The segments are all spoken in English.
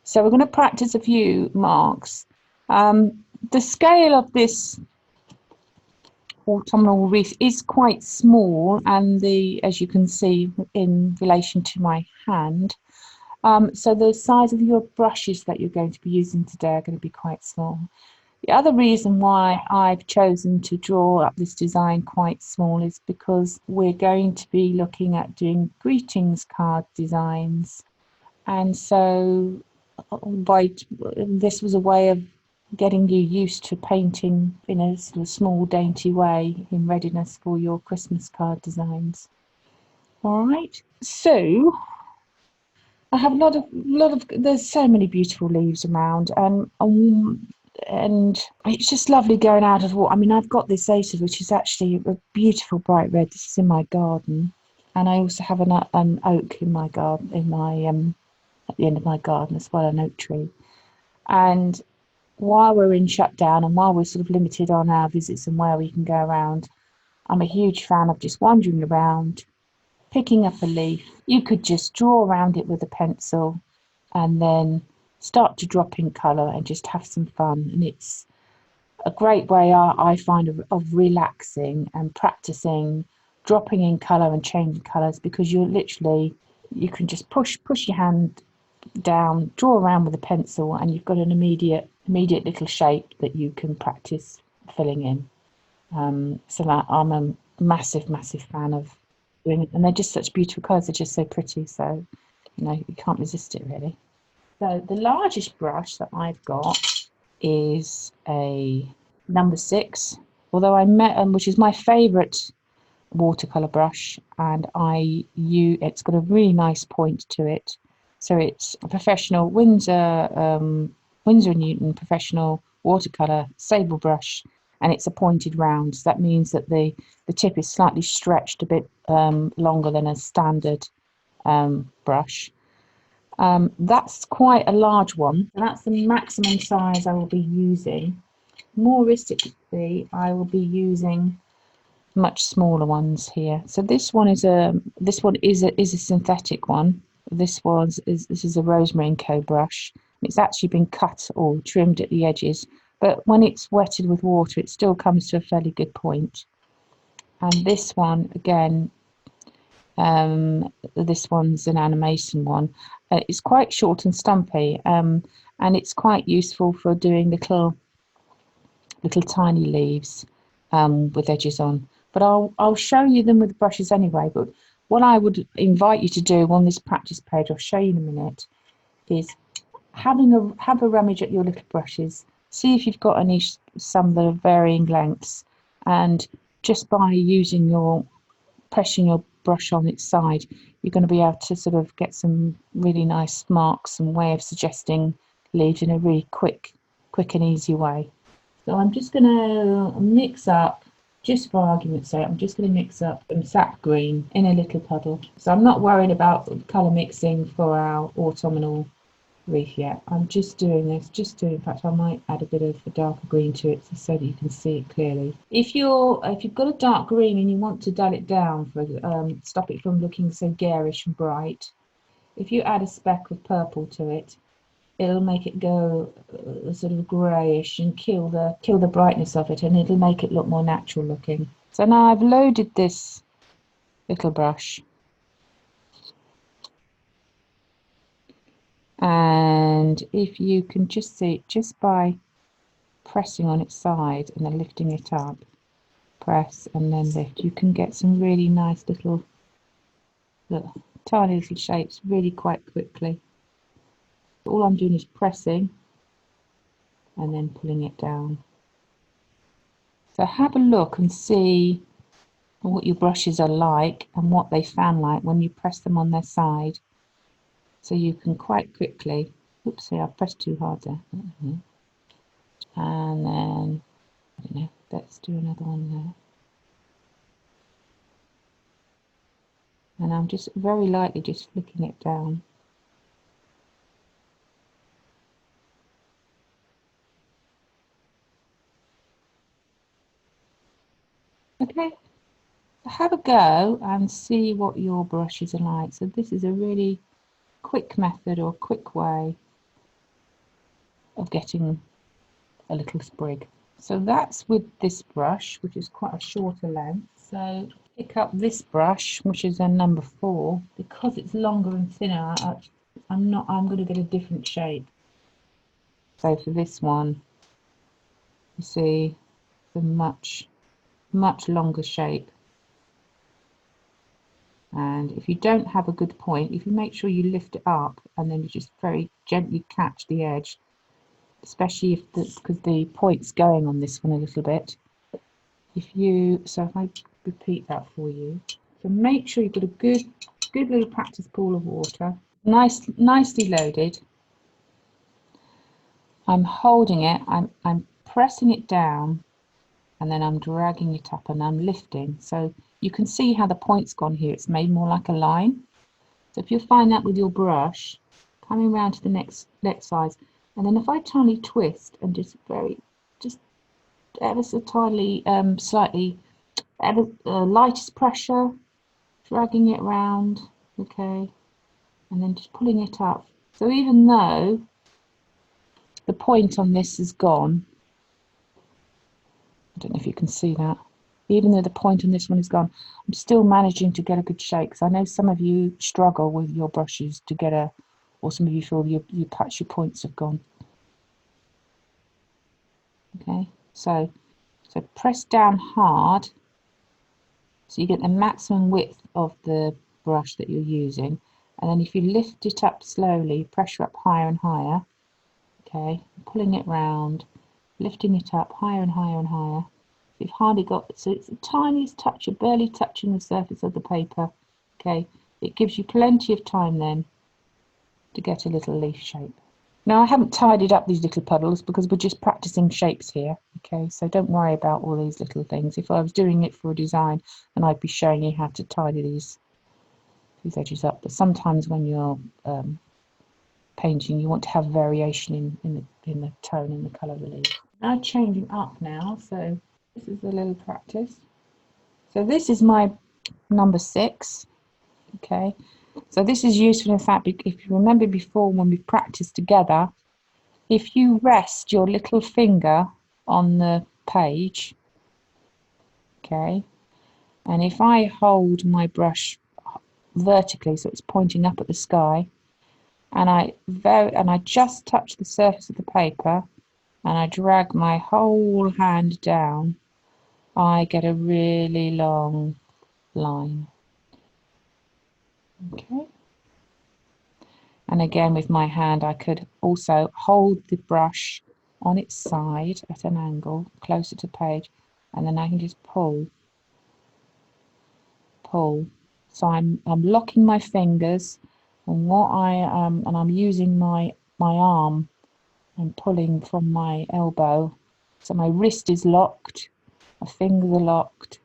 So we're going to practice a few marks. The scale of this autumnal wreath is quite small, and as you can see in relation to my hand, so the size of your brushes that you're going to be using today are going to be quite small. The other reason why I've chosen to draw up this design quite small is because we're going to be looking at doing greetings card designs. And so this was a way of getting you used to painting in a sort of small, dainty way in readiness for your Christmas card designs. All right. So I have a lot of. There's so many beautiful leaves around, and it's just lovely going out of water. I mean, I've got this acer, which is actually a beautiful bright red. This is in my garden, and I also have an oak in my garden, at the end of my garden as well, an oak tree. And while we're in shutdown and while we're sort of limited on our visits and where we can go around, I'm a huge fan of just wandering around, picking up a leaf. You could just draw around it with a pencil and then start to drop in colour and just have some fun. And it's a great way, I find, of relaxing and practicing dropping in colour and changing colours, because you can just push your hand down, draw around with a pencil, and you've got an immediate little shape that you can practice filling in. So that I'm a massive fan of doing it, and they're just such beautiful colours. They're just so pretty. So you can't resist it really. So the largest brush that I've got is a number 6, although which is my favourite watercolour brush, and it's got a really nice point to it. So it's a professional Winsor & Newton professional watercolour sable brush, and it's a pointed round. So that means that the tip is slightly stretched a bit longer than a standard brush. That's quite a large one, and that's the maximum size I will be using. More realistically, I will be using much smaller ones here. So this one is a synthetic one. This is a Rosemary & Co brush. It's actually been cut or trimmed at the edges, but when it's wetted with water, it still comes to a fairly good point. And this one again, this one's an animation one. It's quite short and stumpy, and it's quite useful for doing little tiny leaves with edges on. But I'll show you them with brushes anyway. But what I would invite you to do on this practice page, I'll show you in a minute, is have a rummage at your little brushes. See if you've got some that are varying lengths, and just by pressing your brush on its side, you're going to be able to sort of get some really nice marks and way of suggesting leaves in a really quick and easy way. So I'm just going to mix up, just for argument's sake, I'm just going to mix up some sap green in a little puddle. So I'm not worried about colour mixing for our autumnal wreath yet. I'm just doing this, in fact I might add a bit of a darker green to it so that you can see it clearly. If you've got a dark green and you want to dull it down, stop it from looking so garish and bright, if you add a speck of purple to it, it'll make it go sort of greyish and kill the brightness of it, and it'll make it look more natural looking. So now I've loaded this little brush, and if you can just see it just by pressing on its side and then lifting it up, press and then lift, you can get some really nice little tiny little shapes really quite quickly. All I'm doing is pressing and then pulling it down. So have a look and see what your brushes are like and what they fan like when you press them on their side. So you can quite quickly, oopsie, I pressed too hard there. And then, I don't know, let's do another one there. And I'm just very lightly just flicking it down. Okay, so have a go and see what your brushes are like. So this is a really quick method or quick way of getting a little sprig. So that's with this brush, which is quite a shorter length. So pick up this brush, which is a number 4, because it's longer and thinner. I'm going to get a different shape. So for this one, you see the much longer shape. And if you don't have a good point, if you make sure you lift it up and then you just very gently catch the edge, especially if because the point's going on this one a little bit. So if I repeat that for you, so make sure you've got a good little practice pool of water, nicely loaded. I'm holding it, I'm pressing it down, and then I'm dragging it up and I'm lifting. So you can see how the point's gone here. It's made more like a line. So if you find that with your brush, coming around to the next size, and then if I tiny twist and just ever so tiny, slightly, lightest pressure, dragging it round, okay, and then just pulling it up. So even though the point on this is gone, I don't know if you can see that, even though the point on this one is gone, I'm still managing to get a good shape, because I know some of you struggle with your brushes to get or some of you feel your points have gone. Okay, so press down hard so you get the maximum width of the brush that you're using, and then if you lift it up slowly, pressure up higher and higher, okay, pulling it round, lifting it up higher and higher and higher. You've hardly got, so it's the tiniest touch, you're barely touching the surface of the paper, okay. It gives you plenty of time then to get a little leaf shape. Now I haven't tidied up these little puddles because we're just practicing shapes here, okay, so don't worry about all these little things. If I was doing it for a design, then I'd be showing you how to tidy these edges up, but sometimes when you're painting, you want to have variation in the tone and the colour of the leaf. Now changing up now, so this is a little practice. So this is my number 6, okay. So this is useful in fact, if you remember before when we practiced together, if you rest your little finger on the page, okay, and if I hold my brush vertically so it's pointing up at the sky, and I just touch the surface of the paper and I drag my whole hand down, I get a really long line. Okay. And again with my hand I could also hold the brush on its side at an angle closer to the page, and then I can just pull. So I'm locking my fingers, and I'm using my arm and pulling from my elbow. So my wrist is locked, my fingers are locked,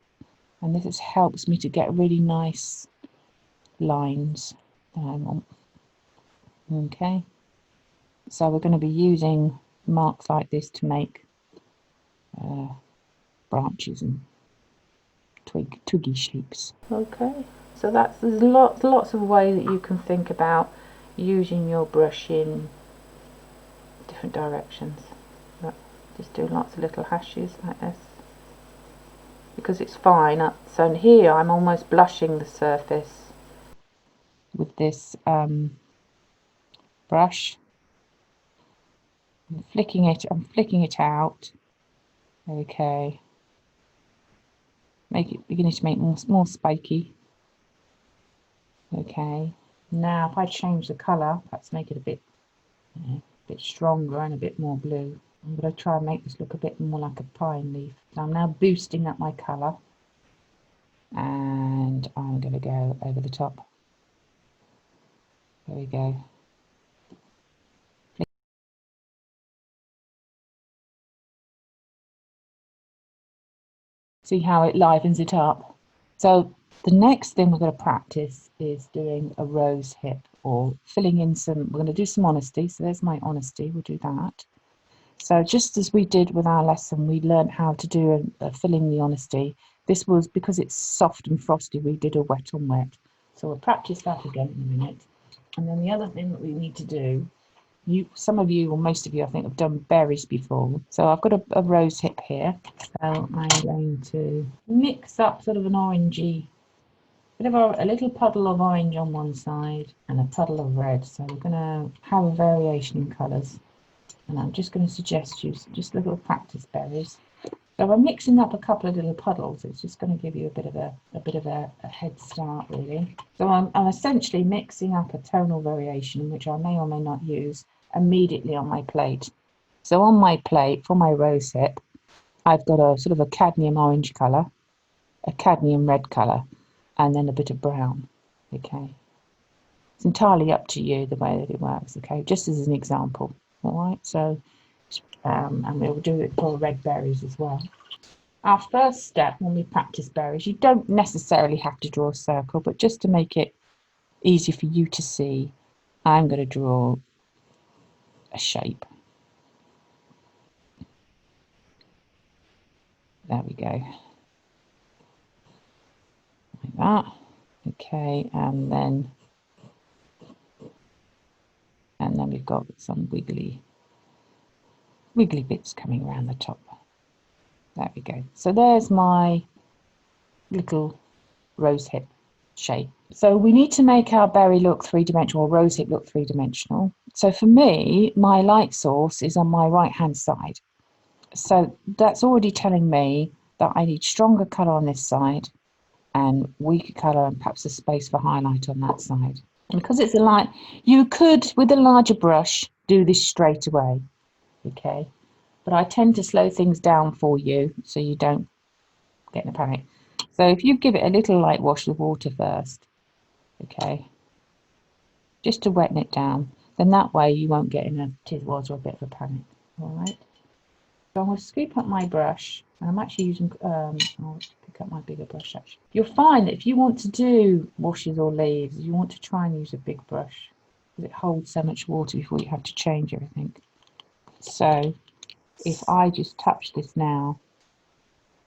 and this helps me to get really nice lines that I want. Okay, so we're going to be using marks like this to make branches and twiggy shapes. Okay, so there's lots of ways that you can think about using your brush in different directions. But just doing lots of little hashes like this because it's fine. So here I'm almost blushing the surface with this brush. I'm flicking it out. Okay, beginning to make more spiky. Okay, now if I change the colour, perhaps make it a bit stronger and a bit more blue. I'm going to try and make this look a bit more like a pine leaf. So I'm now boosting up my colour, and I'm going to go over the top. There we go. See how it livens it up. So the next thing we're going to practice is doing a rose hip, or filling in some, we're going to do some honesty. So there's my honesty, we'll do that. So just as we did with our lesson, we learned how to do a filling the honesty. This was because it's soft and frosty, we did a wet on wet. So we'll practice that again in a minute. And then the other thing that we need to do some of you, or most of you, I think, have done berries before. So I've got a rose hip here. So I'm going to mix up sort of an orangey, a little puddle of orange on one side and a puddle of red. So we're going to have a variation in colours. And I'm just going to suggest you just little practice berries. So I'm mixing up a couple of little puddles. It's just going to give you a bit of a head start, really. So I'm essentially mixing up a tonal variation, which I may or may not use, immediately on my plate. So on my plate, for my rose hip, I've got a sort of a cadmium orange colour, a cadmium red colour, and then a bit of brown. Okay. It's entirely up to you the way that it works, okay? Just as an example, all right? So, and we'll do it for red berries as well. Our first step when we practice berries, you don't necessarily have to draw a circle, but just to make it easy for you to see, I'm going to draw a shape. There we go. Like that. Okay, and then we've got some wiggly bits coming around the top. There we go. So there's my little rose hip shape. So we need to make our berry look three-dimensional, or rose hip look three-dimensional. So for me, my light source is on my right-hand side. So that's already telling me that I need stronger colour on this side and weaker colour and perhaps a space for highlight on that side. And because it's a light, you could, with a larger brush, do this straight away, okay? But I tend to slow things down for you so you don't get in a panic. So if you give it a little light wash with water first, okay, just to weten it down, then that way you won't get in a tizz-wazz or a bit of a panic, all right? So I'm going to scoop up my brush, and I'm actually using, I'll pick up my bigger brush actually. You'll find that if you want to do washes or leaves, you want to try and use a big brush, because it holds so much water before you have to change everything. So if I just touch this now,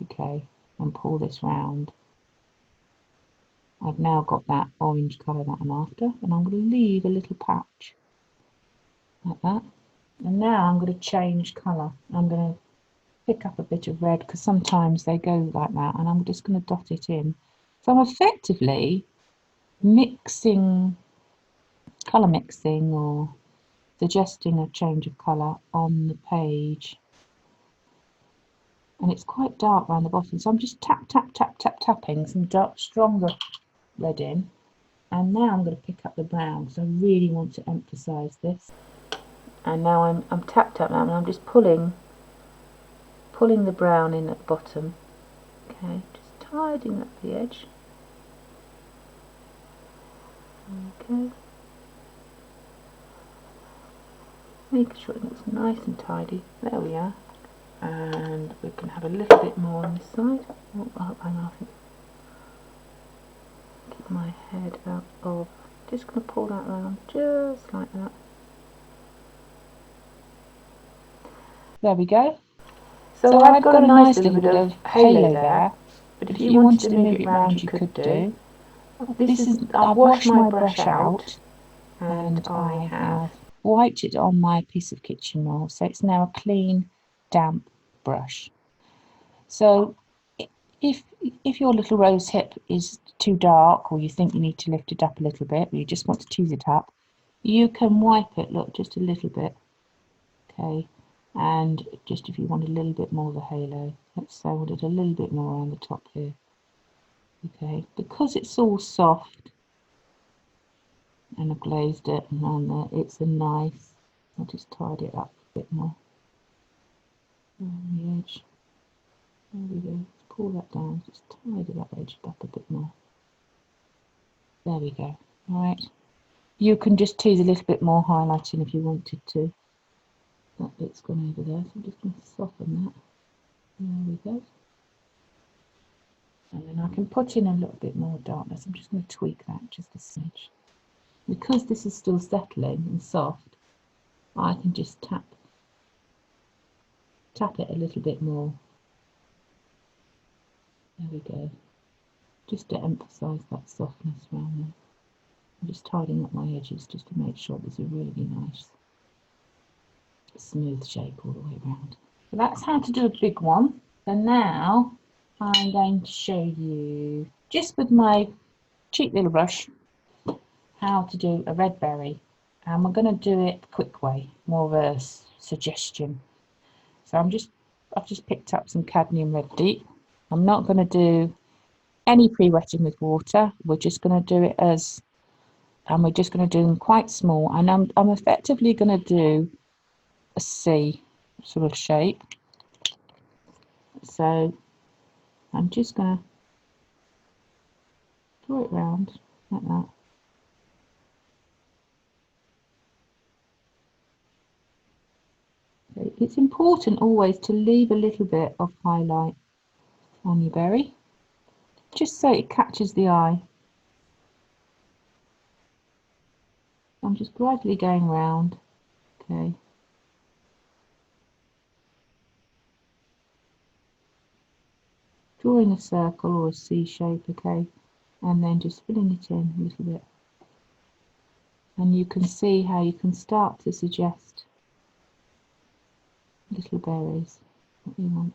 okay, and pull this round, I've now got that orange colour that I'm after, and I'm going to leave a little patch like that. And now I'm going to change colour. I'm going to pick up a bit of red, because sometimes they go like that, and I'm just going to dot it in. So I'm effectively mixing, colour mixing, or suggesting a change of colour on the page. And it's quite dark around the bottom, so I'm just tapping some dark, stronger red in. And now I'm going to pick up the brown, because I really want to emphasise this. And now I'm tapped up now, and I'm just pulling the brown in at the bottom. Okay, just tidying up the edge. Okay. Making sure it looks nice and tidy. There we are. And we can have a little bit more on this side. Oh, hang on, I think. Keep my head out of. Just going to pull that round just like that. There we go. So I've got a nice little bit of halo there. But if you wanted to move it round, you could do. I've washed my brush out, and I have wiped it on my piece of kitchen roll, so it's now a clean, damp brush. So if your little rose hip is too dark, or you think you need to lift it up a little bit, or you just want to tease it up, you can wipe it, look, just a little bit, okay, and just if you want a little bit more of the halo, let's say I wanted a little bit more around the top here, okay, because it's all soft and I've glazed it and on there, it's a nice, I'll just tidy it up a bit more on the edge. There we go, let's pull that down, just tidy that edge up a bit more. There we go. Alright, you can just tease a little bit more highlighting if you wanted to. That bit's gone over there, so I'm just going to soften that. There we go. And then I can put in a little bit more darkness. I'm just going to tweak that just a smidge. Because this is still settling and soft, I can just tap it a little bit more. There we go. Just to emphasise that softness around there. I'm just tidying up my edges just to make sure this is really nice. smooth shape all the way around. So that's how to do a big one. So now I'm going to show you, just with my cheap little brush, how to do a red berry. And we're going to do it the quick way, more of a suggestion. So I've just picked up some cadmium red deep. I'm not going to do any pre-wetting with water. We're just going to do it as, and we're just going to do them quite small. And I'm effectively going to do a C sort of shape. So I'm just going to draw it round like that. Okay. It's important always to leave a little bit of highlight on your berry, just so it catches the eye. I'm just gradually going round. Okay. Drawing a circle or a C shape, okay, and then just filling it in a little bit. And you can see how you can start to suggest little berries that you want.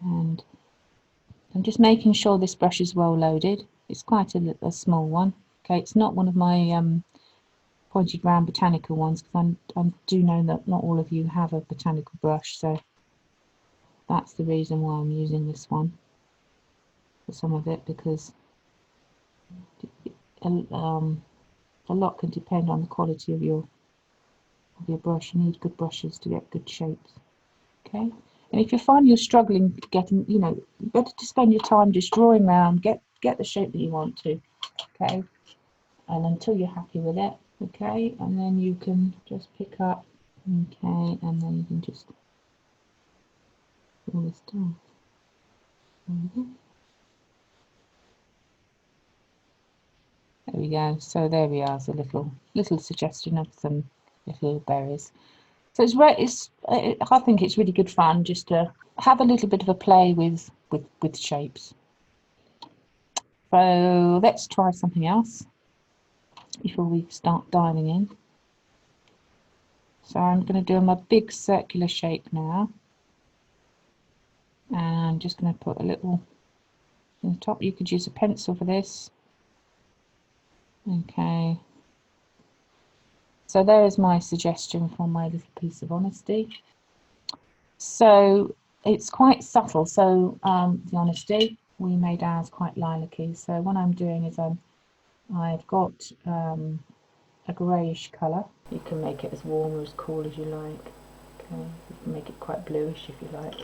And I'm just making sure this brush is well loaded. It's quite a small one. Okay, it's not one of my pointed round botanical ones, because I do know that not all of you have a botanical brush, so that's the reason why I'm using this one for some of it, because a lot can depend on the quality of your brush. You need good brushes to get good shapes. Okay, and if you find you're struggling getting, better to spend your time just drawing around, get the shape that you want to. Okay, and until you're happy with it. Okay, and then you can just pick up. Okay, and then you can just pull this down. There we go. So there we are. It's a little suggestion of some little berries. So I think it's really good fun just to have a little bit of a play with shapes. So let's try something else before we start diving in. So I'm going to do my big circular shape now, and I'm just going to put a little in the top. You could use a pencil for this. Okay, so there is my suggestion for my little piece of honesty. So it's quite subtle. So the honesty, we made ours quite lilac-y. So what I'm doing is I've got a greyish colour. You can make it as warm or as cool as you like. Okay, you can make it quite bluish if you like.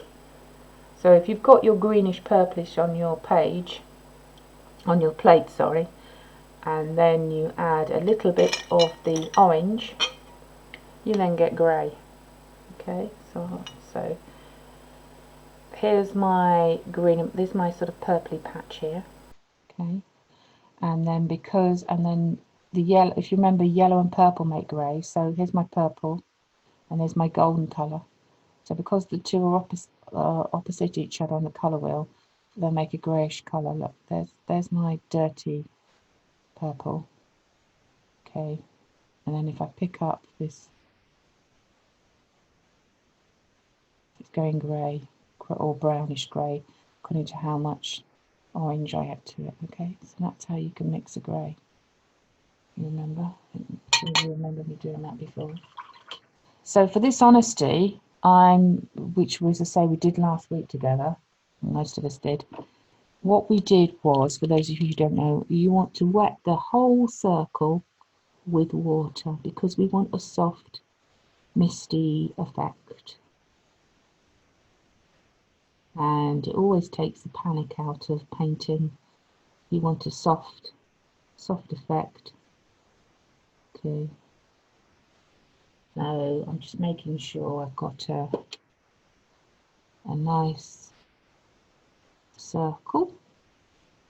So if you've got your greenish purplish on your page, on your plate, sorry, and then you add a little bit of the orange, you then get grey. Okay, so here's my green, this is my sort of purpley patch here. Okay, and then the yellow, if you remember, yellow and purple make grey, so here's my purple and there's my golden colour. So because the two are opposite each other on the colour wheel, they make a greyish colour. Look, there's my dirty purple. Okay, and then if I pick up this, it's going grey or brownish grey according to how much orange I add to it. Okay, so that's how you can mix a grey. You remember? You remember me doing that before. So for this honesty, which was, as I say, we did last week together, most of us did. What we did was, for those of you who don't know, you want to wet the whole circle with water because we want a soft, misty effect. And it always takes the panic out of painting. You want a soft effect. Okay. So I'm just making sure I've got a nice circle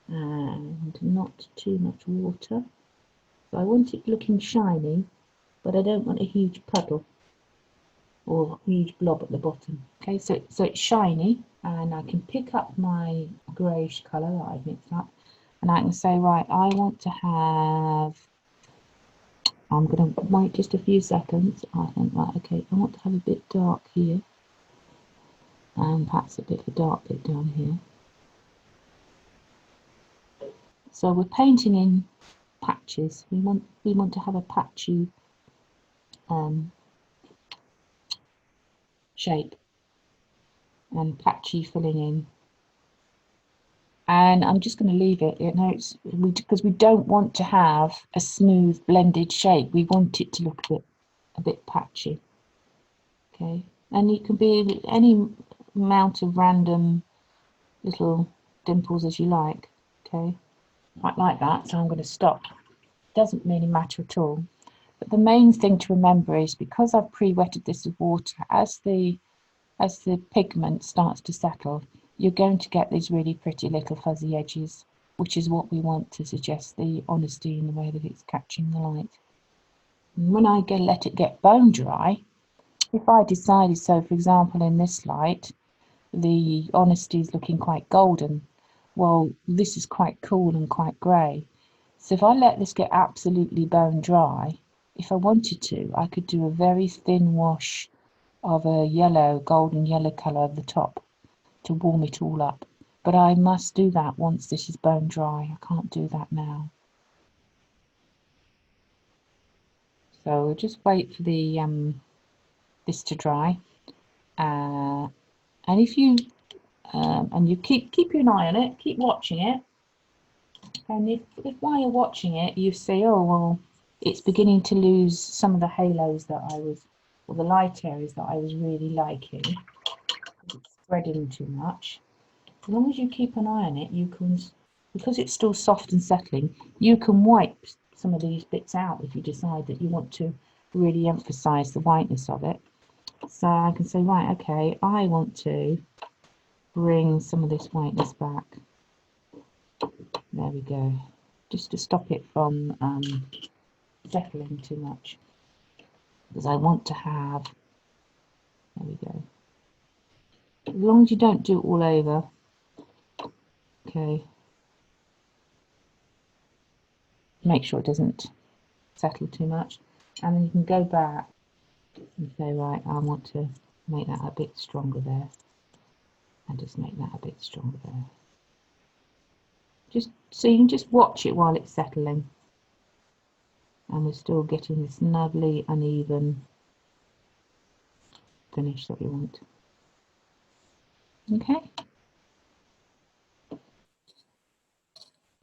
and not too much water. So I want it looking shiny, but I don't want a huge puddle or a huge blob at the bottom. Okay, so it's shiny, and I can pick up my greyish colour that I've mixed up, and I can say, right, I want to have I'm going to wait just a few seconds. I think, right, okay, I want to have a bit dark here, and perhaps a bit of a dark bit down here. So we're painting in patches. We want to have a patchy shape and patchy filling in. And I'm just going to leave it, you know, because we don't want to have a smooth blended shape. We want it to look a bit patchy. Okay, and you can be any amount of random little dimples as you like. Okay, quite like that. So I'm going to stop. Doesn't really matter at all. But the main thing to remember is, because I've pre-wetted this with water, as the pigment starts to settle, you're going to get these really pretty little fuzzy edges, which is what we want to suggest the honesty in the way that it's catching the light. And when I let it get bone dry, if I decided, so for example in this light, the honesty is looking quite golden, well, this is quite cool and quite grey. So if I let this get absolutely bone dry, if I wanted to, I could do a very thin wash of a yellow, golden yellow colour over the top to warm it all up. But I must do that once this is bone dry. I can't do that now. So we'll just wait for the this to dry. And if you and you keep an eye on it, keep watching it. And if while you're watching it you say, oh well, it's beginning to lose some of the halos that I was, or the light areas that I was really liking, it's spreading too much. As long as you keep an eye on it, you can, because it's still soft and settling, you can wipe some of these bits out if you decide that you want to really emphasize the whiteness of it. So I can say, right, okay, I want to bring some of this whiteness back. There we go. Just to stop it from settling too much, because I want to have, there we go. As long as you don't do it all over, okay. Make sure it doesn't settle too much, and then you can go back and say, right, I want to make that a bit stronger there, and just make that a bit stronger there. Just so you can just watch it while it's settling, and we're still getting this lovely uneven finish that we want. Okay,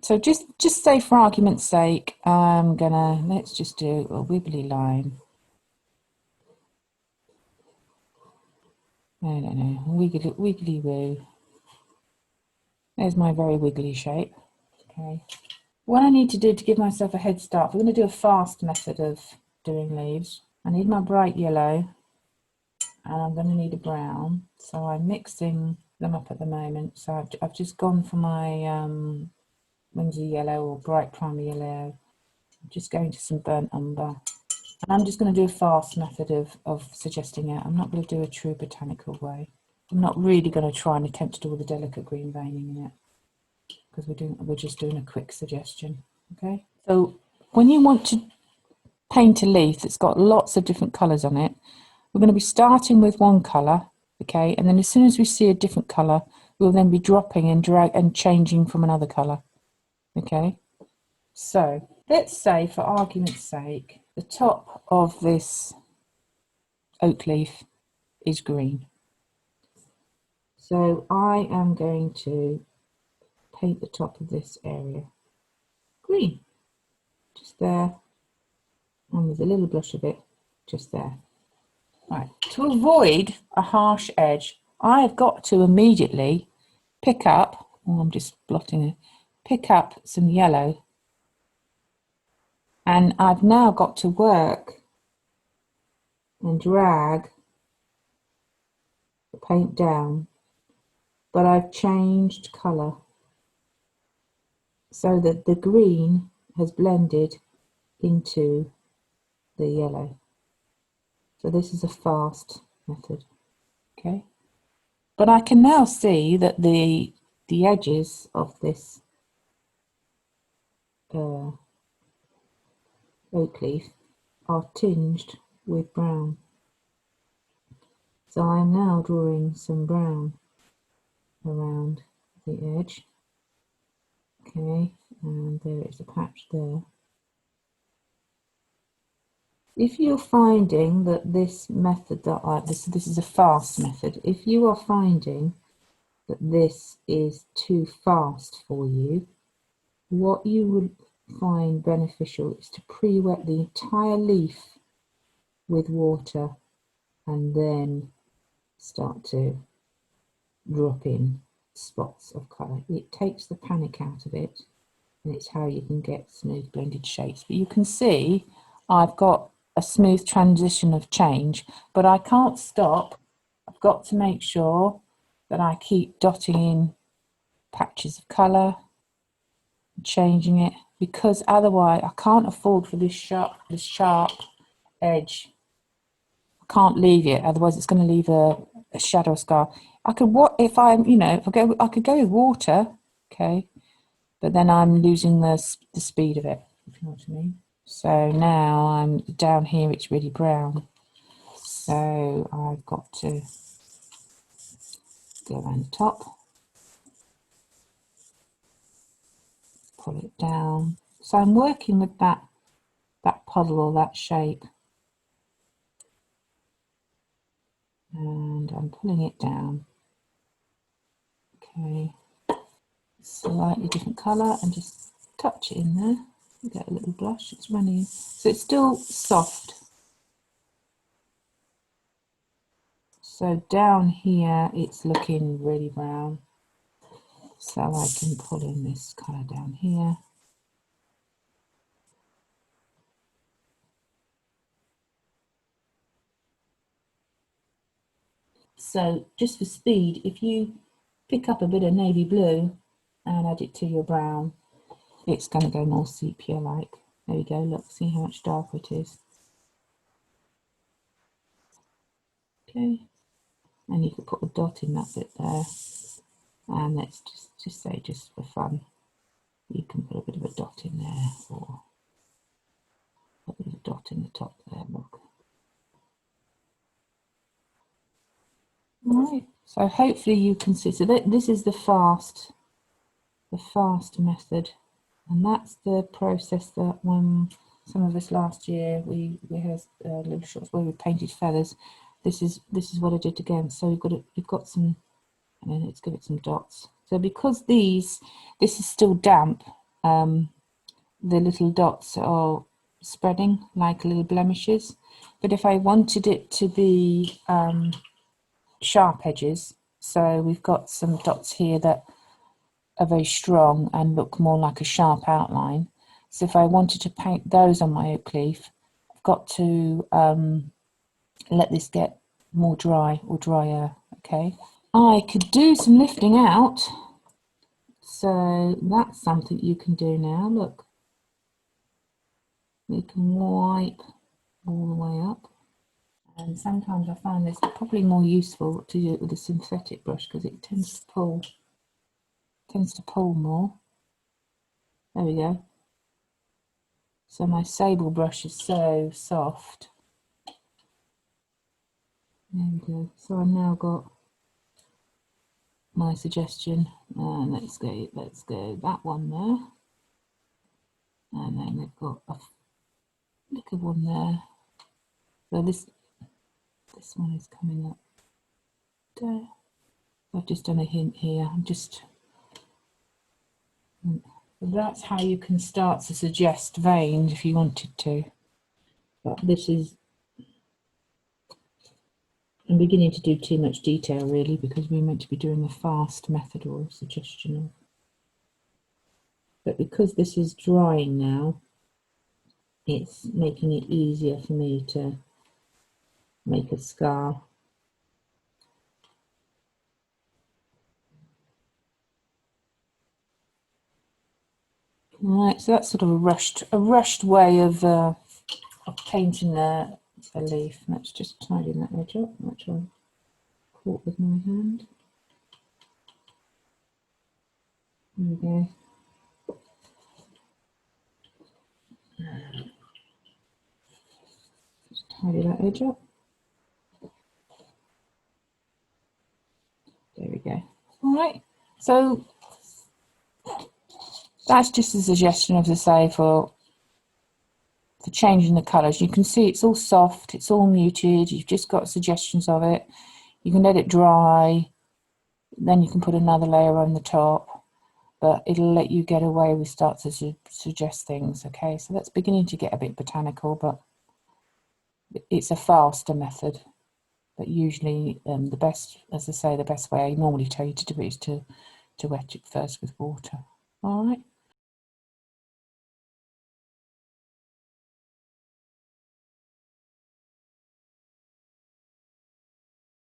so just say, for argument's sake, I'm gonna, let's just do a wibbly line. I don't know, wiggly woo. There's my very wiggly shape. Okay. What I need to do to give myself a head start, we're going to do a fast method of doing leaves. I need my bright yellow, and I'm going to need a brown. So I'm mixing them up at the moment. So I've just gone for my Winsor yellow or bright primer yellow. I'm just going to some burnt umber. And I'm just going to do a fast method of suggesting it. I'm not going to do a true botanical way. I'm not really going to try and attempt to do all the delicate green veining in it, because we're just doing a quick suggestion. Okay, so when you want to paint a leaf that's got lots of different colours on it, we're going to be starting with one colour, okay, and then as soon as we see a different colour, we'll then be dropping and changing from another colour. Okay, so let's say, for argument's sake, the top of this oak leaf is green. So I am going to paint the top of this area green, just there, and with a little blush of it just there. Right, to avoid a harsh edge, I have got to immediately pick up, oh, I'm just blotting it, pick up some yellow, and I've now got to work and drag the paint down, but I've changed colour so that the green has blended into the yellow. So this is a fast method, okay? But I can now see that the edges of this oak leaf are tinged with brown. So I'm now drawing some brown around the edge. Okay, and there is a patch there. If you're finding that this method this is a fast method, if you are finding that this is too fast for you, what you would find beneficial is to pre-wet the entire leaf with water and then start to drop in spots of colour. It takes the panic out of it, and it's how you can get smooth blended shapes. But you can see I've got a smooth transition of change, but I can't stop. I've got to make sure that I keep dotting in patches of colour, changing it, because otherwise I can't afford for this sharp edge. I can't leave it, otherwise it's going to leave a shadow scar. I could if I'm, I could go with water, okay, but then I'm losing the speed of it, if you know what I mean. So now I'm down here, it's really brown, so I've got to go around the top, pull it down. So I'm working with that puddle or that shape, and I'm pulling it down. Okay, slightly different colour, and just touch it in there. Get a little blush. It's running, so it's still soft. So down here it's looking really brown, so I can pull in this colour down here. So just for speed, if you pick up a bit of navy blue and add it to your brown, it's going to go more sepia like. There we go, look, see how much darker it is. Okay, and you could put a dot in that bit there, and let's just say, just for fun, you can put a bit of a dot in there, or a bit of a dot in the top there, look. Right, so hopefully you can see, so this is the fast method, and that's the process that when some of us last year we had little shots where we painted feathers. This is what I did again. So we've got some, and then let's give it some dots. So because this is still damp, the little dots are spreading like little blemishes. But if I wanted it to be sharp edges, so we've got some dots here that are very strong and look more like a sharp outline. So if I wanted to paint those on my oak leaf, I've got to let this get more dry or drier. Okay, I could do some lifting out, so that's something you can do now. Look, you can wipe all the way up, and sometimes I find this probably more useful to do it with a synthetic brush because it tends to pull more. There we go. So my sable brush is so soft. There we go. So I've now got my suggestion, and let's go that one there, and then we've got a flick of one there. So this one is coming up there. I've just done a hint here. That's how you can start to suggest veins if you wanted to. But this is, I'm beginning to do too much detail really, because we're meant to be doing a fast method or a suggestion of. But because this is drying now, it's making it easier for me to make a scar. Right, so that's sort of a rushed way of painting the leaf. Let's just tidy that edge up, which I caught with my hand. There we go. tidy that edge up. There we go. All right, so that's just a suggestion, as I say, for changing the colours. You can see it's all soft, it's all muted, you've just got suggestions of it. You can let it dry, then you can put another layer on the top, but it'll let you get away with start to suggest things. Okay, so that's beginning to get a bit botanical, but it's a faster method. But usually the best, as I say, the best way I normally tell you to do it is to wet it first with water. All right.